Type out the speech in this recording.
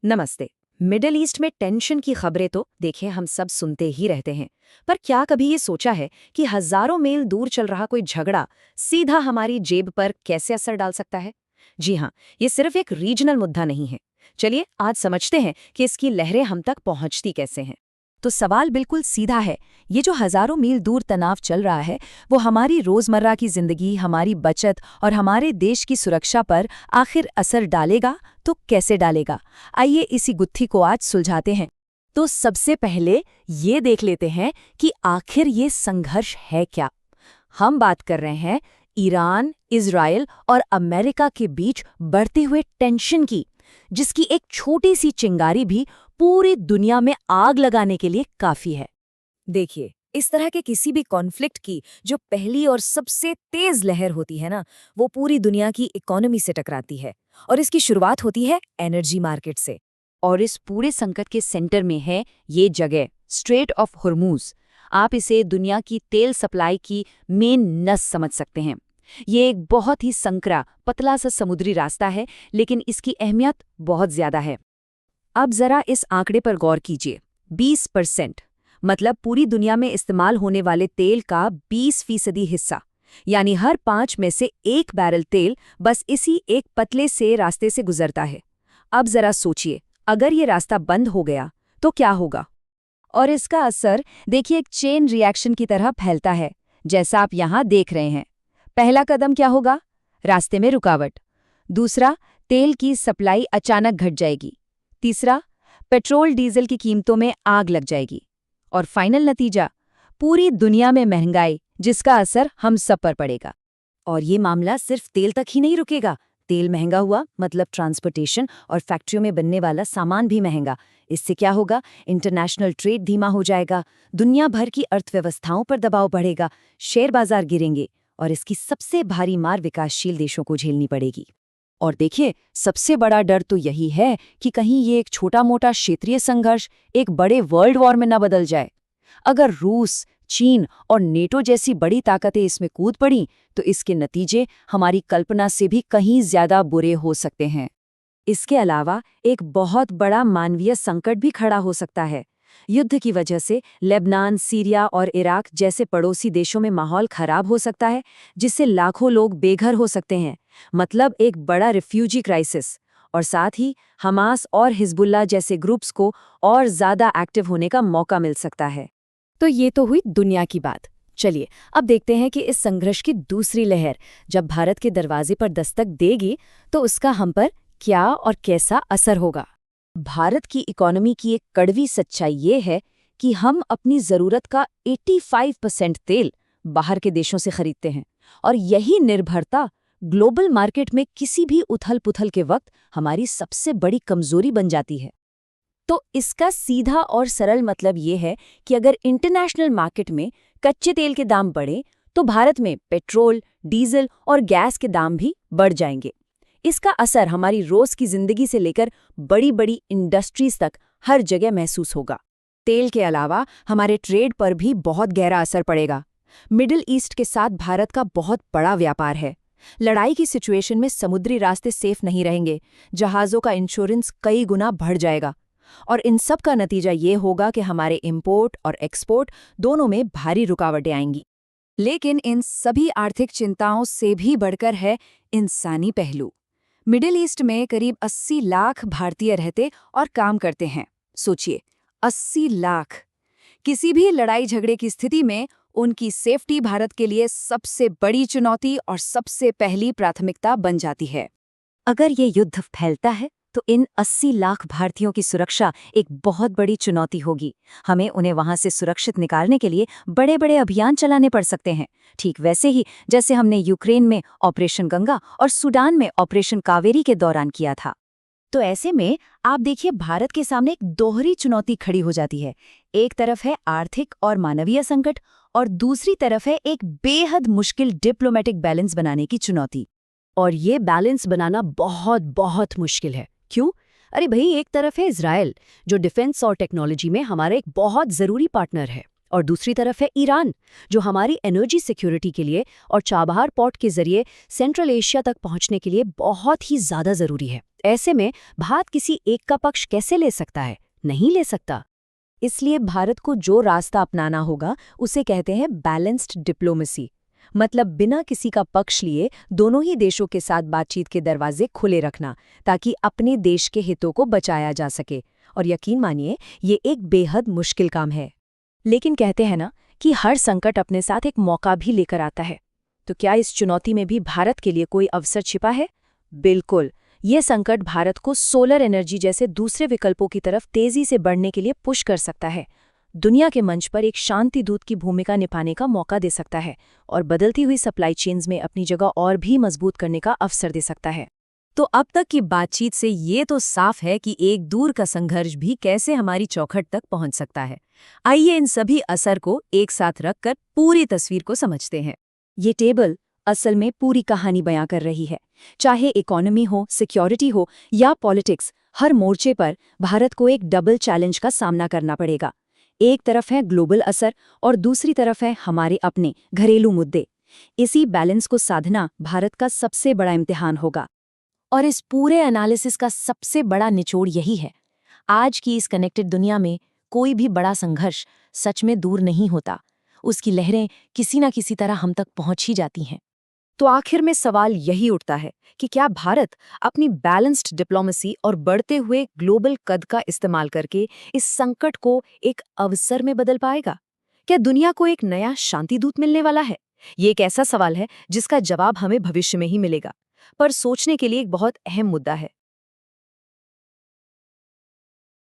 नमस्ते। Middle east में tension की खबरें तो देखिए हम सब सुनते ही रहते हैं। पर क्या कभी ये सोचा है कि हजारों मील दूर चल रहा कोई झगड़ा सीधा हमारी जेब पर कैसे असर डाल सकता है? जी हाँ, ये सिर्फ एक रीजनल मुद्दा नहीं है। चलिए आज समझते हैं कि इसकी लहरें हम तक पहुंचती कैसे हैं। तो सवाल बिल्कुल सीधा है। ये जो हजारों मील दूर तनाव चल रहा है, वो हमारी रोजमर्रा की जिंदगी, हमारी बचत और हमारे देश की सुरक्षा पर आखिर असर डालेगा तो कैसे डालेगा? आइए इसी गुत्थी को आज सुलझाते हैं। तो सबसे पहले ये देख लेते हैं कि आखिर ये संघर्ष है क्या। हम बात कर रहे हैं ईरान, इजराइल और अमेरिका के बीच बढ़ते हुए टेंशन की, जिसकी एक छोटी सी चिंगारी भी पूरी दुनिया में आग लगाने के लिए काफी है। देखिए, इस तरह के किसी भी कॉन्फ्लिक्ट की जो पहली और सबसे तेज लहर होती है ना, वो पूरी दुनिया की इकोनॉमी से टकराती है। और इसकी शुरुआत होती है एनर्जी मार्केट से। और इस पूरे संकट के सेंटर में है ये जगह, स्ट्रेट ऑफ हुर्मुज। आप इसे दुनिया की तेल सप्लाई की मेन नस समझ सकते हैं। ये एक बहुत ही संकरा, पतला सा समुद्री रास्ता है, लेकिन इसकी अहमियत बहुत ज्यादा है। अब जरा इस आंकड़े पर गौर कीजिए। 20%, मतलब पूरी दुनिया में इस्तेमाल होने वाले तेल का 20% हिस्सा, यानी हर 5 में से 1 बैरल तेल बस इसी एक पतले से रास्ते से गुजरता है। अब जरा सोचिए, अगर ये रास्ता बंद हो गया तो क्या होगा? और इसका असर देखिए एक चेन रिएक्शन की तरह फैलता है, जैसा आप यहाँ देख रहे हैं। पहला कदम क्या होगा? रास्ते में रुकावट। दूसरा, तेल की सप्लाई अचानक घट जाएगी। तीसरा, पेट्रोल डीजल की कीमतों में आग लग जाएगी। और फाइनल नतीजा, पूरी दुनिया में महंगाई, जिसका असर हम सब पर पड़ेगा। और ये मामला सिर्फ तेल तक ही नहीं रुकेगा। तेल महंगा हुआ मतलब ट्रांसपोर्टेशन और फैक्ट्रियों में बनने वाला सामान भी महंगा। इससे क्या होगा? इंटरनेशनल ट्रेड धीमा हो जाएगा, दुनिया भर की अर्थव्यवस्थाओं पर दबाव बढ़ेगा, शेयर बाजार गिरेंगे और इसकी सबसे भारी मार विकासशील देशों को झेलनी पड़ेगी। और देखिए, सबसे बड़ा डर तो यही है कि कहीं ये एक छोटा-मोटा क्षेत्रीय संघर्ष एक बड़े वर्ल्ड वॉर में न बदल जाए। अगर रूस, चीन और नेटो जैसी बड़ी ताकतें इसमें कूद पड़ीं, तो इसके नतीजे हमारी कल्पना से भी कहीं ज्यादा बुरे हो सकते हैं। इसके अलावा एक बहुत बड़ा मानवीय संकट भी खड़ा हो सकता है। युद्ध की वजह से लेबनान, सीरिया और इराक जैसे पड़ोसी देशों में माहौल खराब हो सकता है, जिससे लाखों लोग बेघर हो सकते हैं। मतलब एक बड़ा रिफ्यूजी क्राइसिस। और साथ ही हमास और हिजबुल्लाह जैसे ग्रुप्स को और ज्यादा एक्टिव होने का मौका मिल सकता है। तो ये तो हुई दुनिया की बात। चलिए अब देखते हैं कि इस संघर्ष की दूसरी लहर जब भारत के दरवाजे पर दस्तक देगी, तो उसका हम पर क्या और कैसा असर होगा। भारत की इकोनॉमी की एक कड़वी सच्चाई ये है कि हम अपनी ज़रूरत का 85% तेल बाहर के देशों से खरीदते हैं, और यही निर्भरता ग्लोबल मार्केट में किसी भी उथल-पुथल के वक्त हमारी सबसे बड़ी कमजोरी बन जाती है। तो इसका सीधा और सरल मतलब ये है कि अगर इंटरनेशनल मार्केट में कच्चे तेल के दाम बढ़े, तो भारत में पेट्रोल, डीजल और गैस के दाम भी बढ़ जाएंगे। इसका असर हमारी रोज की जिंदगी से लेकर बड़ी बड़ी इंडस्ट्रीज तक हर जगह महसूस होगा। तेल के अलावा हमारे ट्रेड पर भी बहुत गहरा असर पड़ेगा। मिडिल ईस्ट के साथ भारत का बहुत बड़ा व्यापार है। लड़ाई की सिचुएशन में समुद्री रास्ते सेफ नहीं रहेंगे, जहाज़ों का इंश्योरेंस कई गुना बढ़ जाएगा। और इन सब का नतीजा ये होगा कि हमारे इंपोर्ट और एक्सपोर्ट दोनों में भारी रुकावटें आएंगी। लेकिन इन सभी आर्थिक चिंताओं से भी बढ़कर है इंसानी पहलू। मिडिल ईस्ट में करीब 80 लाख भारतीय रहते और काम करते हैं। सोचिए, 80 लाख। किसी भी लड़ाई झगड़े की स्थिति में उनकी सेफ्टी भारत के लिए सबसे बड़ी चुनौती और सबसे पहली प्राथमिकता बन जाती है। अगर ये युद्ध फैलता है तो इन 80 लाख भारतीयों की सुरक्षा एक बहुत बड़ी चुनौती होगी। हमें उन्हें वहां से सुरक्षित निकालने के लिए बड़े बड़े अभियान चलाने पड़ सकते हैं, ठीक वैसे ही जैसे हमने यूक्रेन में ऑपरेशन गंगा और सूडान में ऑपरेशन कावेरी के दौरान किया था। तो ऐसे में आप देखिए, भारत के सामने एक दोहरी चुनौती खड़ी हो जाती है। एक तरफ है आर्थिक और मानवीय संकट, और दूसरी तरफ है एक बेहद मुश्किल डिप्लोमेटिक बैलेंस बनाने की चुनौती। और ये बैलेंस बनाना बहुत बहुत मुश्किल है। क्यों? अरे भाई, एक तरफ है इजराइल, जो डिफेंस और टेक्नोलॉजी में हमारा एक बहुत ज़रूरी पार्टनर है, और दूसरी तरफ है ईरान, जो हमारी एनर्जी सिक्योरिटी के लिए और चाबहार पोर्ट के जरिए सेंट्रल एशिया तक पहुंचने के लिए बहुत ही ज्यादा जरूरी है। ऐसे में भारत किसी एक का पक्ष कैसे ले सकता है? नहीं ले सकता। इसलिए भारत को जो रास्ता अपनाना होगा उसे कहते हैं बैलेंस्ड डिप्लोमेसी। मतलब बिना किसी का पक्ष लिए दोनों ही देशों के साथ बातचीत के दरवाजे खुले रखना, ताकि अपने देश के हितों को बचाया जा सके। और यकीन मानिए, ये एक बेहद मुश्किल काम है। लेकिन कहते हैं ना कि हर संकट अपने साथ एक मौका भी लेकर आता है। तो क्या इस चुनौती में भी भारत के लिए कोई अवसर छिपा है? बिल्कुल। ये संकट भारत को सोलर एनर्जी जैसे दूसरे विकल्पों की तरफ तेजी से बढ़ने के लिए पुश कर सकता है, दुनिया के मंच पर एक शांति दूत की भूमिका निभाने का मौका दे सकता है और बदलती हुई सप्लाई चेन्स में अपनी जगह और भी मजबूत करने का अवसर दे सकता है। तो अब तक की बातचीत से ये तो साफ है कि एक दूर का संघर्ष भी कैसे हमारी चौखट तक पहुंच सकता है। आइए इन सभी असर को एक साथ रखकर पूरी तस्वीर को समझते हैं। ये टेबल असल में पूरी कहानी बयां कर रही है। चाहे इकोनॉमी हो, सिक्योरिटी हो या पॉलिटिक्स, हर मोर्चे पर भारत को एक डबल चैलेंज का सामना करना पड़ेगा। एक तरफ है ग्लोबल असर और दूसरी तरफ है हमारे अपने घरेलू मुद्दे। इसी बैलेंस को साधना भारत का सबसे बड़ा इम्तिहान होगा। और इस पूरे एनालिसिस का सबसे बड़ा निचोड़ यही है, आज की इस कनेक्टेड दुनिया में कोई भी बड़ा संघर्ष सच में दूर नहीं होता, उसकी लहरें किसी न किसी तरह हम तक पहुंच ही जाती हैं। तो आखिर में सवाल यही उठता है कि क्या भारत अपनी बैलेंस्ड डिप्लोमेसी और बढ़ते हुए ग्लोबल कद का इस्तेमाल करके इस संकट को एक अवसर में बदल पाएगा? क्या दुनिया को एक नया शांति दूत मिलने वाला है? ये एक ऐसा सवाल है जिसका जवाब हमें भविष्य में ही मिलेगा, पर सोचने के लिए एक बहुत अहम मुद्दा है।